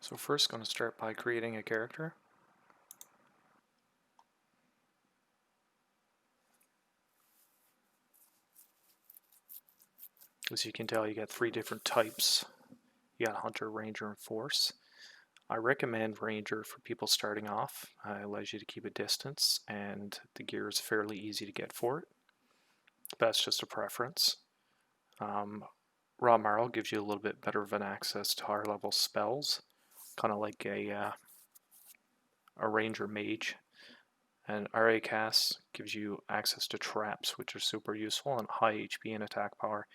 So first, going to start by creating a character. As you can tell, you got 3 different types. You got Hunter, Ranger, and Force. I recommend Ranger for people starting off. It allows you to keep a distance, and the gear is fairly easy to get for it. But that's just a preference. Raw Marl gives you a little bit better of an access to higher level spells, kind of like a Ranger Mage. And RA Cast gives you access to traps, which are super useful, and high HP and attack power.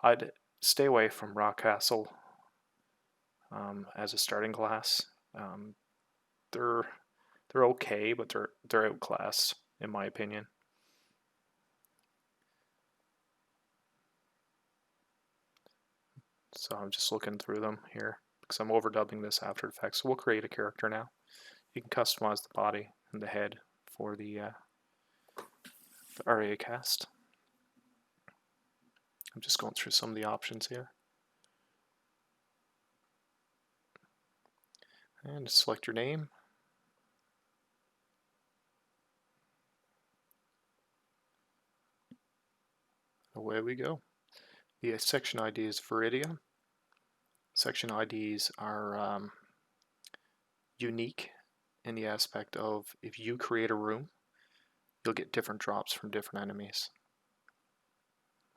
I'd stay away from Rock Castle as a starting class. They're okay, but they're outclassed in my opinion. So I'm just looking through them here because I'm overdubbing this After Effects. So we'll create a character now. You can customize the body and the head for the RA cast. I'm just going through some of the options here. And select your name. Away we go. The section ID is Viridia. Section IDs are unique in the aspect of if you create a room, you'll get different drops from different enemies.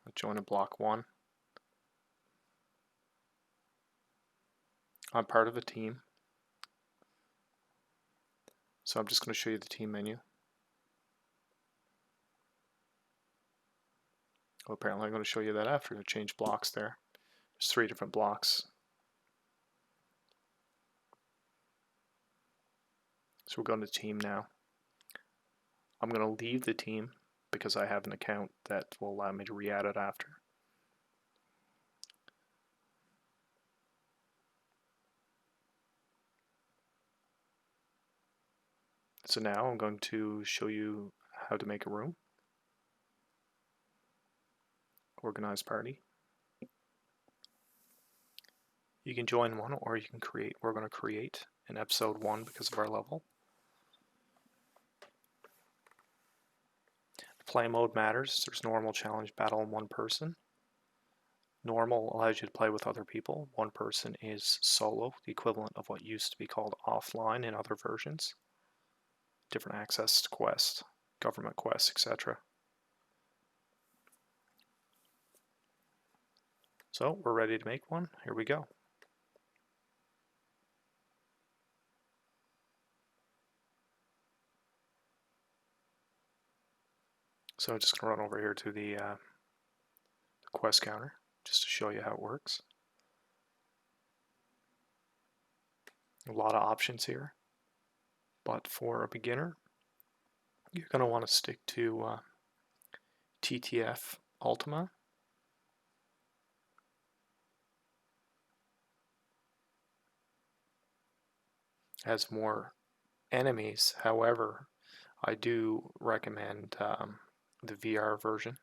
I'll join a block 1. I'm part of a team, so I'm just going to show you the team menu. Well, apparently I'm going to show you that after. I change blocks there. There's 3 different blocks. So we're going to team now. I'm going to leave the team because I have an account that will allow me to re-add it after. So now I'm going to show you how to make a room. Organize party. You can join one or you can create. We're going to create in episode 1 because of our level. Play mode matters. There's normal, challenge, battle, and 1 person. Normal allows you to play with other people. 1 person is solo, the equivalent of what used to be called offline in other versions. Different access to quests, government quests, etc. So we're ready to make one. Here we go. So I'm just going to run over here to the quest counter just to show you how it works. A lot of options here, but for a beginner, you're going to want to stick to TTF Ultima. Has more enemies, however, I do recommend the VR version.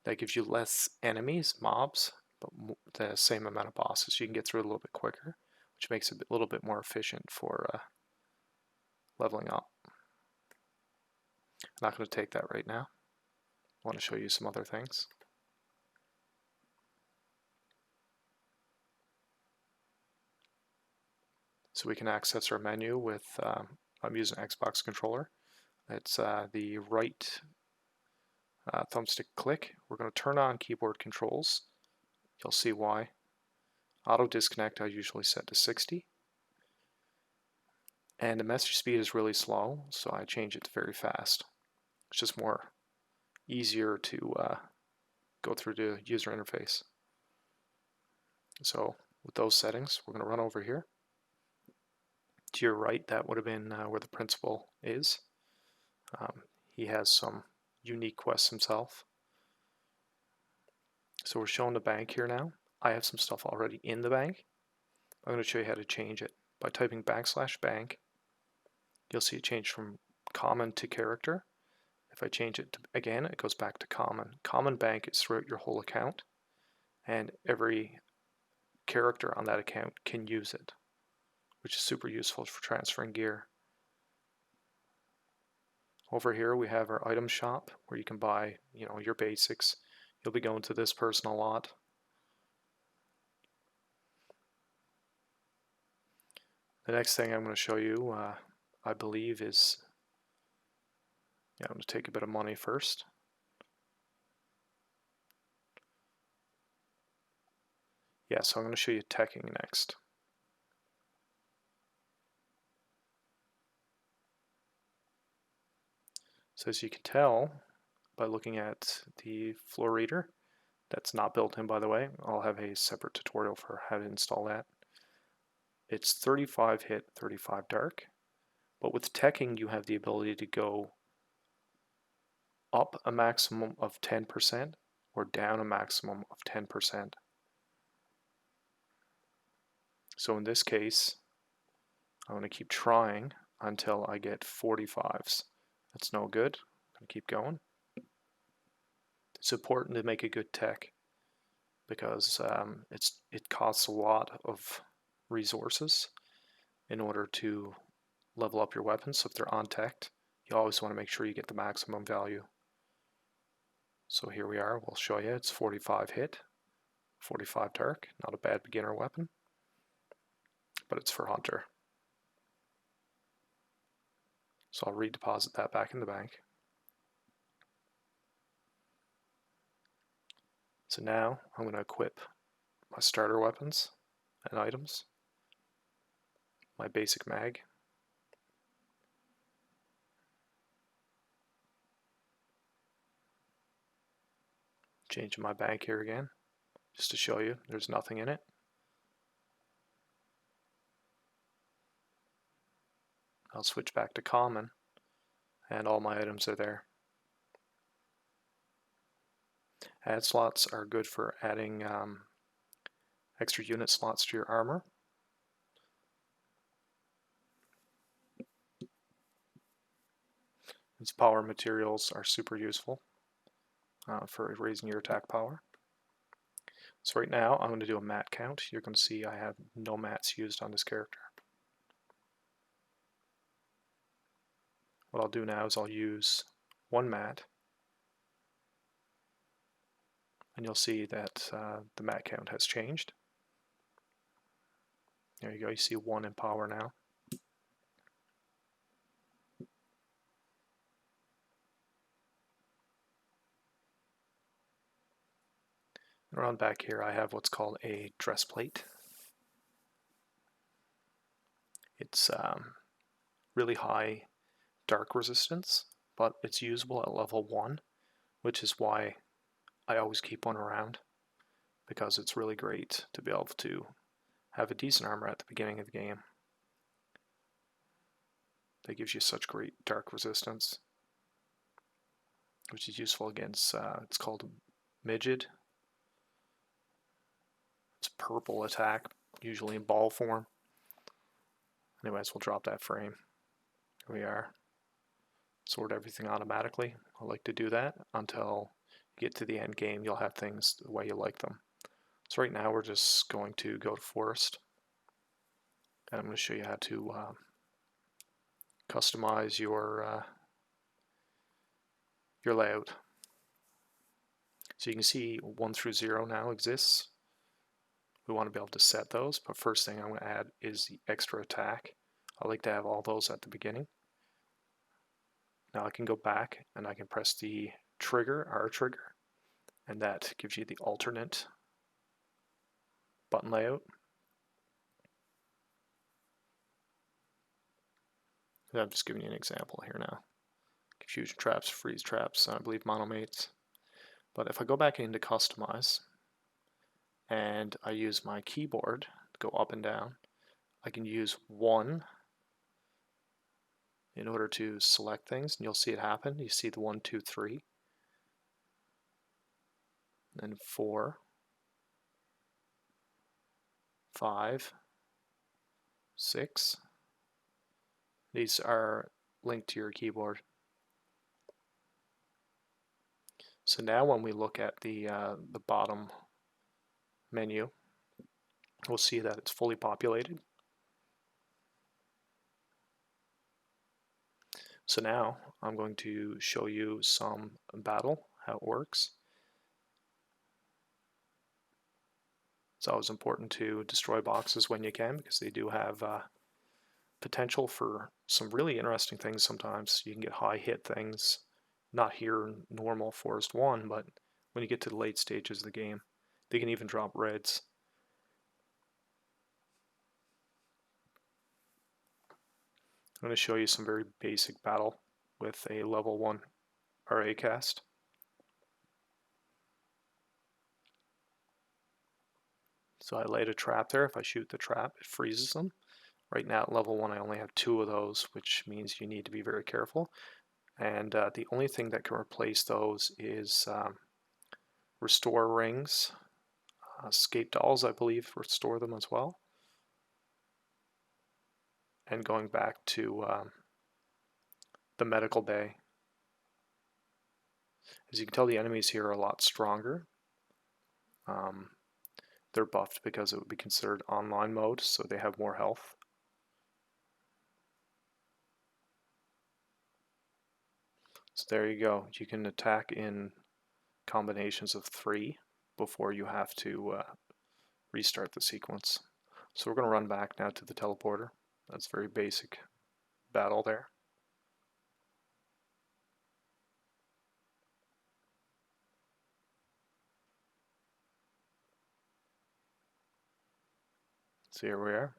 That gives you less enemies, mobs, but the same amount of bosses. You can get through it a little bit quicker, which makes it a little bit more efficient for leveling up. I'm not going to take that right now. I want to show you some other things. So we can access our menu with, I'm using an Xbox controller. It's the right thumbstick click. We're going to turn on keyboard controls. You'll see why. Auto disconnect I usually set to 60. And the message speed is really slow, so I change it to very fast. It's just more easier to go through the user interface. So with those settings, we're going to run over here. To your right, that would have been where the principal is. He has some unique quests himself. So we're showing the bank here now. I have some stuff already in the bank. I'm going to show you how to change it. By typing \bank, you'll see it change from common to character. If If I change it to, again, it goes back to common. Common bank is throughout your whole account, and every character on that account can use it, which is super useful for transferring gear. Over here we have our item shop where you can buy, your basics. You'll be going to this person a lot. The next thing I'm going to show you, I believe, is, I'm going to take a bit of money first. So I'm going to show you teching next. So as you can tell by looking at the floor reader, that's not built in, by the way. I'll have a separate tutorial for how to install that. It's 35 hit, 35 dark, but with teching you have the ability to go up a maximum of 10% or down a maximum of 10%. So in this case, I'm going to keep trying until I get 45s. That's no good. I'm going to keep going. It's important to make a good tech because it costs a lot of resources in order to level up your weapons. So if they're unteched, you always want to make sure you get the maximum value. So here we are. We'll show you. It's 45 hit, 45 dark. Not a bad beginner weapon, but it's for hunter. So I'll redeposit that back in the bank. So now I'm going to equip my starter weapons and items, my basic mag, changing my bank here again just to show you there's nothing in it. I'll switch back to common and all my items are there. Add slots are good for adding extra unit slots to your armor. These power materials are super useful for raising your attack power. So right now I'm going to do a mat count. You're going to see I have no mats used on this character. What I'll do now is I'll use one mat, and you'll see that the mat count has changed. There you go, you see 1 in power now. And around back here I have what's called a dress plate. It's really high dark resistance, but it's usable at level 1, which is why I always keep one around, because it's really great to be able to have a decent armor at the beginning of the game. That gives you such great dark resistance, which is useful against, it's called midget. It's purple attack, usually in ball form. Anyways, we'll drop that frame. Here we are. Sort everything automatically. I like to do that until you get to the end game. You'll have things the way you like them. So right now we're just going to go to forest, and I'm going to show you how to customize your layout. So you can see 1 through 0 now exists. We want to be able to set those, but first thing I'm going to add is the extra attack. I like to have all those at the beginning. Now I can go back and I can press the trigger, R trigger, and that gives you the alternate button layout. And I'm just giving you an example here now. Confusion traps, freeze traps, and I believe monomates. But if I go back into customize and I use my keyboard to go up and down, I can use 1 in order to select things, and you'll see it happen. You see the 1, 2, 3, then 4, 5, 6. These are linked to your keyboard. So now when we look at the bottom menu, we'll see that it's fully populated. So now I'm going to show you some battle, how it works. It's always important to destroy boxes when you can, because they do have potential for some really interesting things sometimes. You can get high hit things, not here in normal Forest 1, but when you get to the late stages of the game, they can even drop reds. I'm going to show you some very basic battle with a level 1 RA cast. So I laid a trap there. If I shoot the trap, it freezes them. Right now at level 1 I only have 2 of those, which means you need to be very careful. And the only thing that can replace those is restore rings. Escape dolls, I believe, restore them as well. And going back to the medical bay. As you can tell, the enemies here are a lot stronger. They're buffed because it would be considered online mode, so they have more health. So there you go. You can attack in combinations of 3 before you have to restart the sequence. So we're going to run back now to the teleporter. That's very basic battle there. So here we are.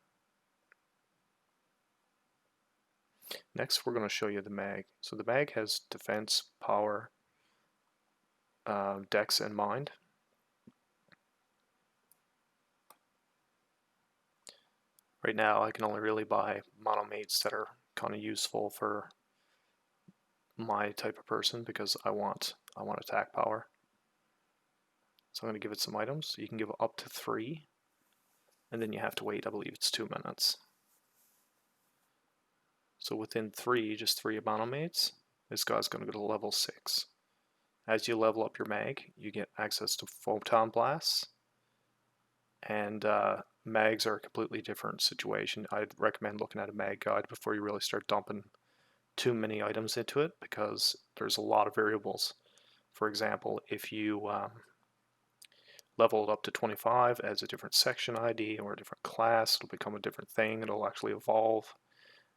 Next we're going to show you the mag. So the mag has defense, power, dex, and mind. Right now I can only really buy monomates that are kind of useful for my type of person because I want attack power. So I'm going to give it some items. You can give up to 3, and then you have to wait, I believe it's 2 minutes. So within 3, just 3 monomates, this guy's going to go to level 6. As you level up your mag, you get access to photon blasts, and mags are a completely different situation. I'd recommend looking at a mag guide before you really start dumping too many items into it, because there's a lot of variables. For example, if you level it up to 25 as a different section ID or a different class, it'll become a different thing, it'll actually evolve,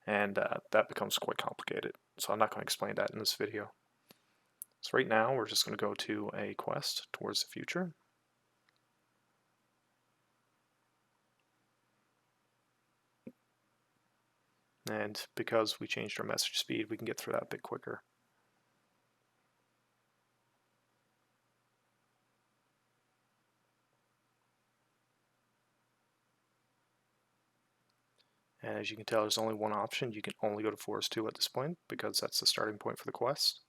and that becomes quite complicated. So I'm not going to explain that in this video. So right now we're just going to go to a quest towards the future. And because we changed our message speed, we can get through that a bit quicker. And as you can tell, there's only one option. You can only go to Forest 2 at this point, because that's the starting point for the quest.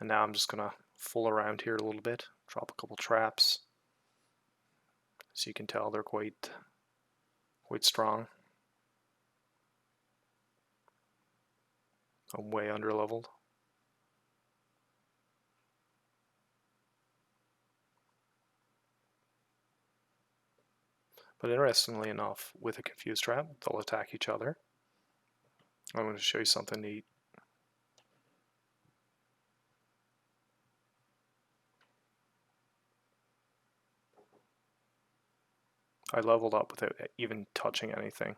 And now I'm just going to fool around here a little bit, drop a couple traps. So you can tell they're quite strong. I'm way under leveled. But interestingly enough, with a confused trap, they'll attack each other. I'm going to show you something neat. I leveled up without even touching anything.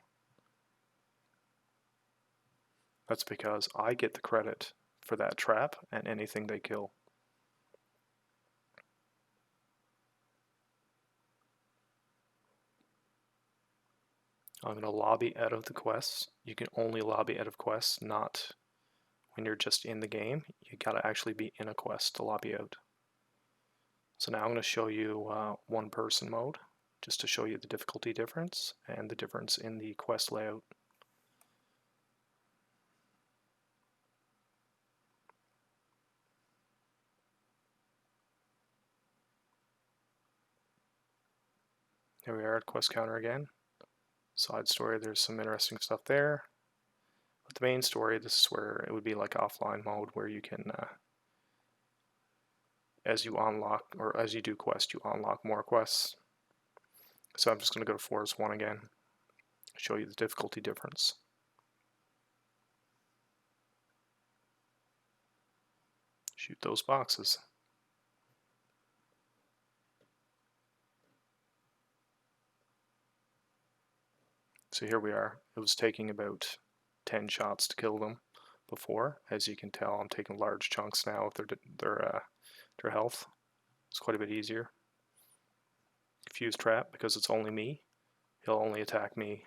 That's because I get the credit for that trap and anything they kill. I'm going to lobby out of the quests. You can only lobby out of quests, not when you're just in the game. You gotta actually be in a quest to lobby out. So now I'm going to show you one person mode, just to show you the difficulty difference and the difference in the quest layout. Here we are at quest counter again. Side story, there's some interesting stuff there. But the main story, this is where it would be like offline mode, where you can as you unlock, or as you do quests, you unlock more quests. So I'm just going to go to Forest 1 again, show you the difficulty difference. Shoot those boxes. So here we are. It was taking about 10 shots to kill them before. As you can tell, I'm taking large chunks now of their health. It's quite a bit easier. Fuse trap, because it's only me. He'll only attack me